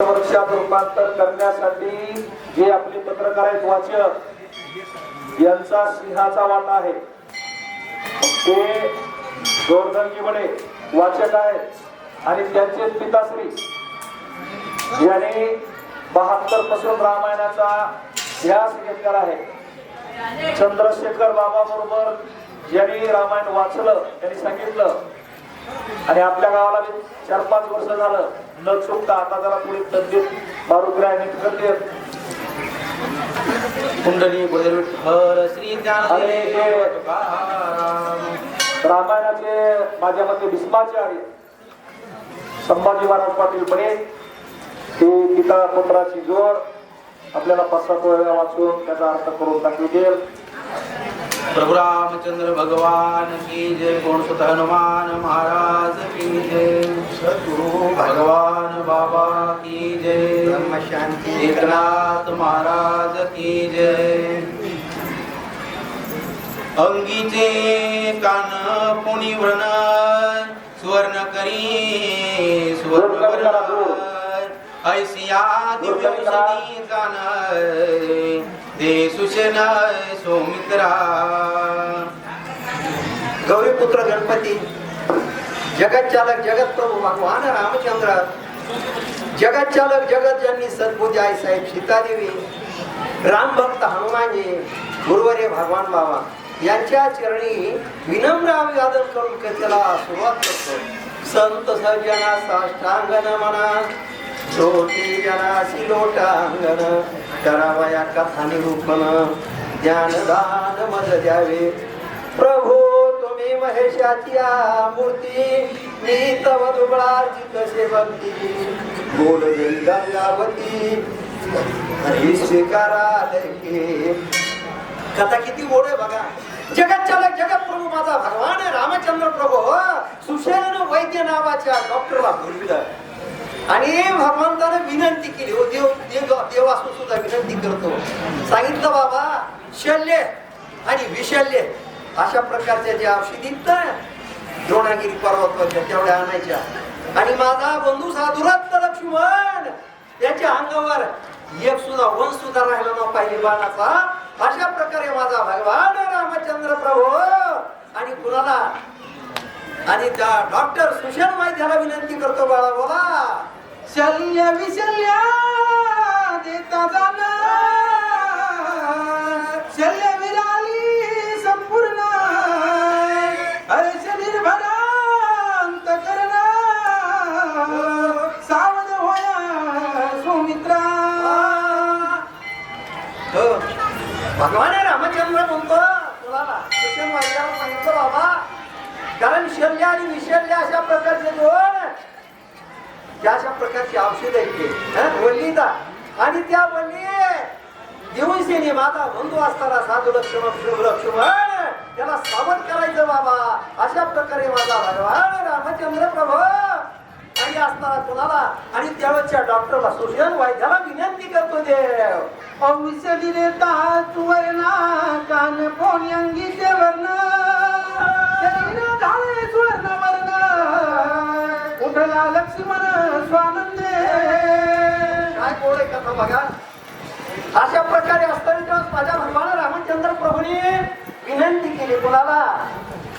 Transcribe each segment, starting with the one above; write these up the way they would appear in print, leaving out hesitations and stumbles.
वर्षात रूपांतर करण्यासाठी जे आपले पत्रकार आहेत वाचक यांचा सिंहाचा वाटा आहे। ते गोवर्धनजीकडे वाचक आहेत आणि त्यांचे पिताश्री यांनी 72 पासून रामायणाचा इतिहास घेतलेला आहे। चंद्रशेखर बाबा बरोबर ज्यांनी रामायण वाचलं त्यांनी सांगितलं आणि आपल्या गावाला 4-5 वर्ष झालं न चुकता आता जरा पुढे तद्दीत बारुग्राने करते कुंडली विठ्ठल श्री रामायणाचे माझ्या मते भीष्माचार्य संभाजी महाराज पाटील पणे ते पिता पुत्राची जोड आपल्याला 5-7 वेळा वाचून त्याचा अर्थ करून दाखवतील। प्रभु रामचंद्र भगवान की जय। कोण सुत हनुमान महाराज की जय। सद्गुरु भगवान बाबा की जय। ब्रह्म शांती एकनाथ महाराज की जय। अंगीचे कान पुणी व्रण सुवर्ण करी सुवर्ण ऐसिया दिव्यौषधी जाण दे सुषेण सौमित्रा। गौरीपुत्र गणपती जगत चालक जगत प्रभू भगवान रामचंद्र जगत चालक जगत जननी सद्गुरु आई साहेब सीतादेवी राम भक्त हनुमानजी गुरुवर्य भगवान बाबा यांच्या चरणी विनम्र अभिवादन करून कथेला सुरुवात करतो। संत सज्जना साष्टांग नमना छोटी जनासी लोटांगण करावया कथा निरूपण ज्ञानदान मज द्यावे। प्रभू तुम्ही महेशाची मूर्ती मी तव दुबळाची कसे भक्ती बोल गंगावती हरी स्वीकारा लेखे। कथा किती गोड आहे बघा। जगत चालक जगत प्रभू माझा भगवान रामचंद्र प्रभू सुषेण वैद्य नावाच्या डॉक्टरला बोलविलं आणि भगवंताने विनंती केली। हो देवासून सुद्धा विनंती करतो। सांगितलं बाबा शल्य आणि विशल्य अशा प्रकारच्या ज्या औषधी द्रोणागिरी पर्वतावरच्या तेवढ्या आणायच्या आणि माझा बंधू साधुरत्न लक्ष्मण याच्या अंगावर एक सुद्धा वंश सुद्धा राहिला न पाहिजे बाणाचा। अशा प्रकारे माझा भगवान रामचंद्र प्रभू आणि कुणाला आणि त्या डॉक्टर सुषेण वैद्याला विनंती करतो बाळा बोला। शल्य विशल्य देता जाना शल्य विराली संपूर्ण शरीर भरांत करना सावध होया सौमित्रा। भगवान रामचंद्र म्हणतो कुणाला सुषेण वैद्याला सांगितलं बाबा कारण शल्य आणि विशल्य अशा प्रकारचे दोन अशा प्रकारची औषध आहेत वल्लीता आणि त्या वल्ली दिवसेने माझा बंधू असताना साधू लक्ष्मण त्याला सावध करायचं बाबा। अशा प्रकारे माझा भगवान रामचंद्र प्रभू आणि असताना कुणाला आणि त्यावेळच्या डॉक्टरला सुषेण वैद्याला विनंती करतो देव औषधी देता सुवर्णा कान पोणी अंगीचे वर्ण सुवर्ण वर्ण उठला लक्ष्मण स्वानंदे। काय गोड कथा बघा। अशा प्रकारे असताना माझ्या भगवान रामचंद्र प्रभूने विनंती केली कुणाला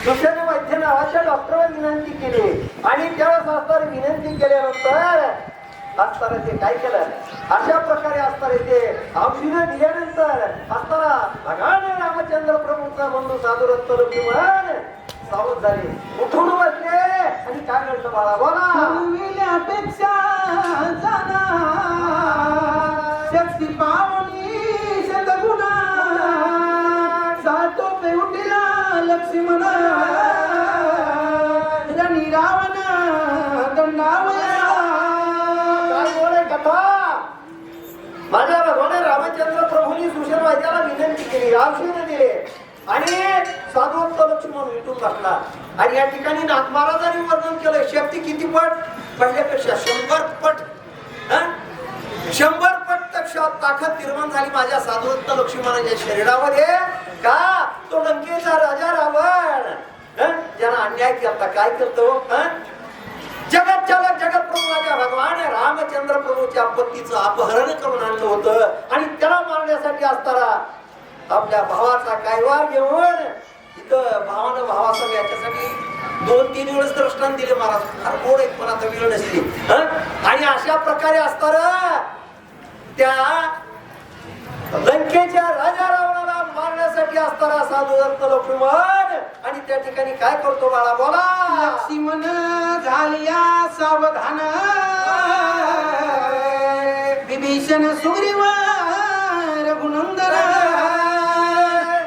सुषेण वैद्य नावाच्या डॉक्टरला विनंती केली आणि त्यावेळेस असताना विनंती केल्यानंतर असताना ते काय केलं अशा प्रकारे असताना ते औषध दिल्यानंतर असताना भगवान रामचंद्र प्रभूचा बंधू साधुरत्न लक्ष्मण सावध झाले उठून बसले आणि काय घडलं बाळा बोला। अपेक्षा जाना शक्ती पावनी शतगुणा सातो पे उठला लक्ष्मण रणी रावण दंडावया। काय बोले कथा माझ्या भगवान रामचंद्र प्रभूंनी सुषेण वैद्याला विनंती केली औषध दिले आणि साधुत्व लक्ष्मण विटून बसला आणि या ठिकाणी नाथ महाराजांनी वर्णन केलं शक्ती किती पट पहिल्यापेक्षा 100 पट 100 पट ताकद निर्माण झाली माझ्या साधुत्व लक्ष्मणाच्या शरीरामध्ये का तो लंकेचा राजा रावण ज्याला अन्याय केला काय करतो जगत चालक जगत प्रभू माझ्या भगवान रामचंद्र प्रभूच्या पत्नीचं अपहरण करून आणलं होतं आणि त्याला मारण्यासाठी असताना आपल्या भावाचा कायवार घेऊन इथं भावानं भावासंग याच्यासाठी 2-3 वेळेस दृष्टांत दिले महाराज. फार गोड आहेत पण आता वेळ नसली. आणि अशा प्रकारे असताना त्या लंकेच्या राजा रावणाला मारण्यासाठी असताना साधू दत्त लक्ष्मण आणि त्या ठिकाणी काय करतो बाळा बोला. लक्ष्मण झाल्या सावधान विभीषण सुग्रीव रघुनंदन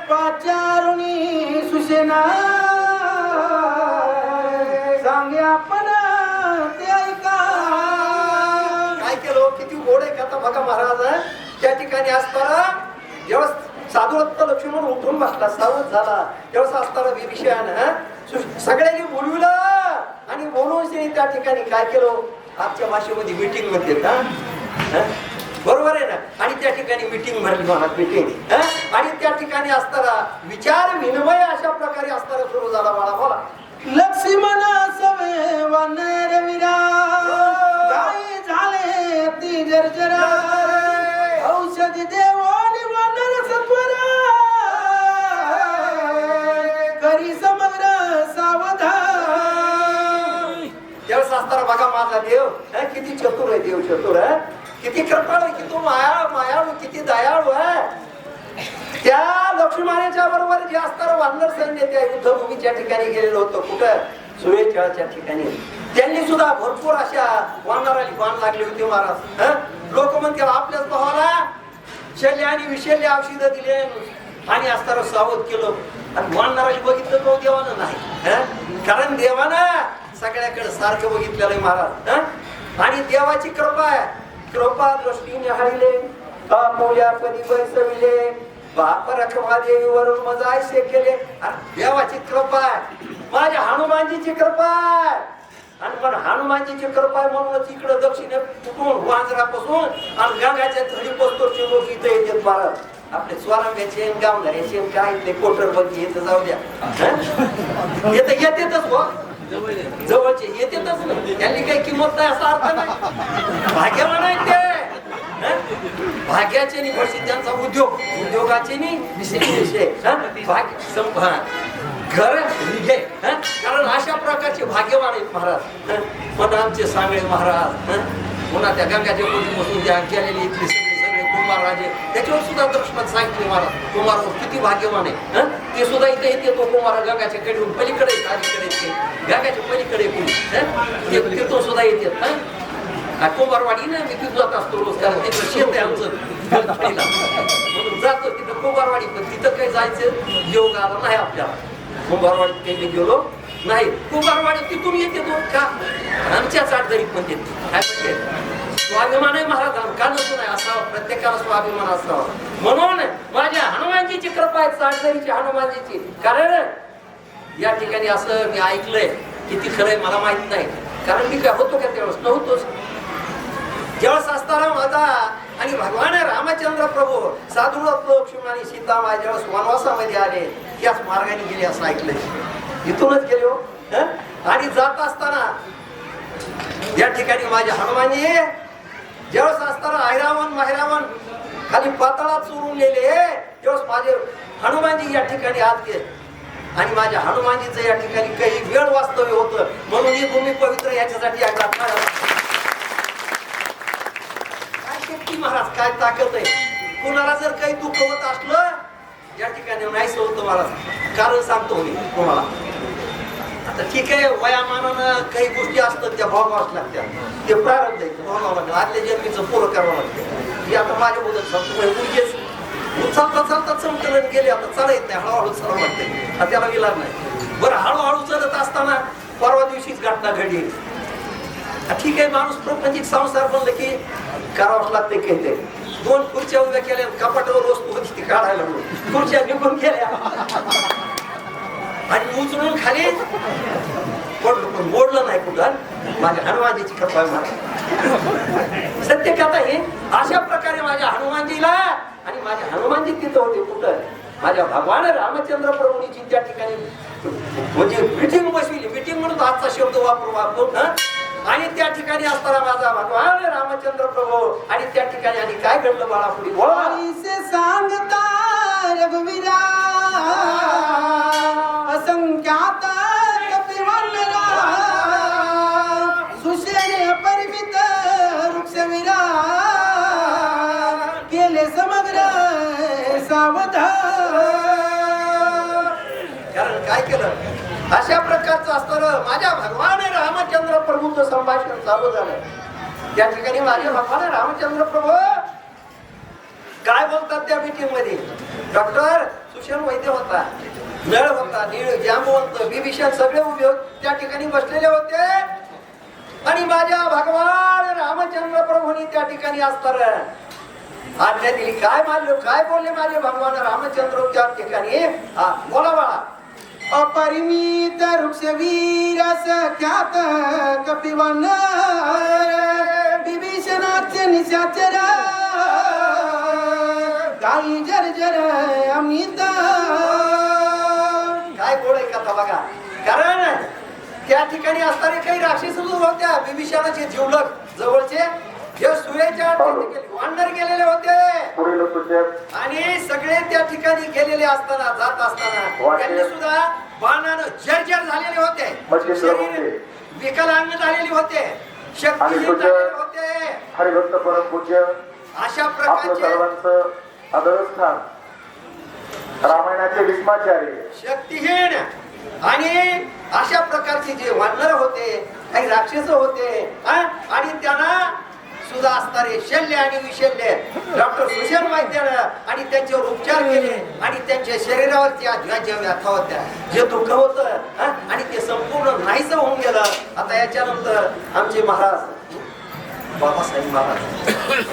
पाचारुणी सुसेना सांगे आपण ते ऐका. काय केलं किती गोड आहे का बघा महाराज. त्या ठिकाणी असताना जेव्हा साधू दत्त लक्ष्मण उठून बसला सावध झाला तेव्हा असताना विभीषण सगळ्यांनी बोलविलं आणि बोलून त्या ठिकाणी काय केलं आजच्या भाषेमध्ये मीटिंग म्हणते का बरोबर आहे ना. आणि त्या ठिकाणी मीटिंग भरली महाराज मीटिंग आणि त्या ठिकाणी असताना विचार विनिमय अशा प्रकारे असताना सुरू झाला बाळा बोला. लक्ष्मण सवे वानर विरा गाई झाले ती जर्जरा औषधी देवानी वानर सत्वर करी समग्र सावधान. त्यावेळेस असताना बघा माझा देव किती चतुर आहे देव चतुर आहे किती कृपाळू की तो मायाळू किती दयाळू आहे. त्या लक्ष्मणाच्या बरोबर जे असताना वानर सैन्य त्या युद्धभूमीच्या ठिकाणी गेलेलं होतं कुठं सुरेच्या ठिकाणी त्यांनी सुद्धा भरपूर अशा वानराली बाण लागले होते महाराज. लोक म्हणते आपल्याच भावाला शल्य आणि विषल्य औषध दिले आणि असताना सावध केलं आणि वानराशी बघितलं तो देवानं नाही कारण देवानं सगळ्याकडे सारखं बघितलेलं आहे महाराज. आणि देवाची कृपा आहे कृपा दृष्टीने हारिले मोल्या कधी बैसविले बाप रखवा देवीवरून मजायसे केले. देवाची कृपा आहे माझ्या हनुमानजीची कृपा आहे आणि पण हनुमानजीची कृपा आहे म्हणूनच इकडं दक्षिणे कुठून वांजरापासून आणि गंगाच्या थडी पोस्तोरचे लोक इथे येतात महाराज. आपले स्वारंब्याचे गावणाऱ्याचे काय ते कोटर बघी येतं जाऊ द्या येतेच हो जवळचे येतेच ना त्यांनी काही किंमत नाही असा अर्थ नाही. भाग्यवान आहे ते भाग्याचे नाही पैसे त्यांचा उद्योगाचे नाही विषय घर घे कारण अशा प्रकारचे भाग्यवान आहेत महाराज. पण आमचे सांगळे महाराज पुन्हा त्या गंगाच्या कोटी बसून त्या गेलेली इथली सगळे कुंभार राजे त्याच्यावर सुद्धा दर्शनात सांगितले महाराज कुंभार किती भाग्यवान आहे. ते सुद्धा इथे येते तो कुंभार गंगाच्या कडून पलीकडे अलीकडे गंगाच्या पलीकडे तिथून सुद्धा येते. कुंभारवाडी ना मी तिथं जात असतो रोज कारण तिथं शेत आहे आमचं म्हणून जातो तिथं कुंभारवाडी पण तिथं काही जायचं योग आला नाही आपल्याला. कुंभारवाडीत काही गेलो नाही. कुंभारवाडी तिथून येते तो का आमच्याच आडदरीत म्हणते काय म्हणते स्वाभिमान आहे महाराज का नको नाही असावा प्रत्येकाला स्वाभिमान असावा म्हणून माझ्या हनुमानजीची कृपा आहे चाडदरीची हनुमानजीची. कारण या ठिकाणी असं मी ऐकलंय किती खरंय मला माहित नाही कारण मी काय होतो का त्यावेळेस नव्हतोच. ज्यावेळेस असताना माझा आणि भगवान रामचंद्र प्रभू साधू लक्ष्मण आणि सीता ज्यावेळेस वनवासामध्ये आले त्याच मार्गाने गेले असं ऐकलंय इथूनच गेले हो. आणि जात असताना या ठिकाणी माझे हनुमानजी ज्यावेळेस असताना ऐरावण माहिरावण खाली पाताळात चोरून गेले त्यावेळेस माझे हनुमानजी या ठिकाणी आत गेले आणि माझ्या हनुमानजीचं या ठिकाणी काही वेळ वास्तव्य होतं म्हणून ही भूमी पवित्र याच्यासाठी महाराज काय ताकद आहे. कोणाला जर काही दुःख होत असलं या ठिकाणी नाहीच होतं महाराज कारण सांगतो मी तुम्हाला. आता ठीक आहे वयामानानं काही गोष्टी असतात त्या भोगाव्याच लागतात ते प्रारंभ आहे भोगावं लागतं आदल्या जन्मीचं पुरं करावं लागतं. ही आता माझ्या बोलत सांगतो मुलगीच चालता चालता चमकलं गेले आता चालत नाही हळूहळू चालू लागते त्याला विलाज नाही. बरं हळूहळू चालत असताना परवा दिवशीच घटना घडली. ठीक आहे माणूस प्रपंचिक संसार बनलं की करावंच लागते काही 2 खुर्च्या उभ्या केल्या कपाटावर वस्तू होती ती काढायला म्हणून खुर्च्या निघून गेल्या आणि उचलून खाली पडलो पण मोडलं नाही कुठं. माझ्या हनुमानजीची कृपा मला सत्य कथा हे अशा प्रकारे माझ्या हनुमानजीला आणि माझ्या हनुमानजी तिथं होते कुठं माझ्या भगवान रामचंद्र प्रभूंची त्या ठिकाणी म्हणजे मीटिंग बसविली. मीटिंग म्हणून आजचा शब्द वापरून आणि त्या ठिकाणी असताना माझा भगवान रामचंद्र प्रभू आणि त्या ठिकाणी आणि काय घडलं बाळा पुढे बोला से सांगता रघुवीरा असंख्यात कपिवन्नरा सुशेने परिमित वृक्षवीरा केले समग्र सावधान. कारण काय केलं अशा प्रकारचं असताना माझ्या भगवान रामचंद्र प्रभूचं संभाषण चालू झालं. त्या ठिकाणी माझे भगवान रामचंद्र प्रभू काय बोलतात त्या मीटिंग मध्ये. डॉक्टर सुशेन वैद्य होता, नळ होता, नीळ जांबवंत बिभीषण सगळे उभे होते त्या ठिकाणी बसलेले होते. आणि माझ्या भगवान रामचंद्र प्रभूंनी त्या ठिकाणी असताना आज्ञा दिली. काय मानलं काय बोलले माझे भगवान रामचंद्र त्या ठिकाणी. हा बोला बाळा. अपरिमित वृक्षवीर सख्यात कपिवन विभीषणाचे निशाचर काही जर्जर अमित. काय गोड आहे कथा बघा. कारण त्या ठिकाणी असणारे काही राक्षस होत्या विभीषणाचे जीवलक जवळचे जे सूर्याच्या वांडर गेलेले होते पुढील सूचक आणि सगळे त्या ठिकाणी गेलेले असताना जात असताना त्यांनी सुद्धा बाणानं जर्जर झालेले होते, शरीर विकलांग झालेले होते, शक्तिहीन झालेले होते. हरिभक्त परम पूज्य अशा आपलं प्रकारचे सर्वांचं आदरस्थान रामायणाचे भीष्माचार्य शक्तिहीन आणि अशा प्रकारचे जे वानर होते काही राक्षस होते आणि त्यांना सुद्धा असणारे शल्य आणि विशल्य डॉक्टर सुशेन वैद्यानं आणि त्यांच्यावर उपचार केले आणि त्यांच्या शरीरावरच्या ज्या व्यथा होत्या जे दुःख होतं आणि ते संपूर्ण नाहीसं होऊन गेलं. आता याच्यानंतर आमचे महाराज बाबासाहेब महाराज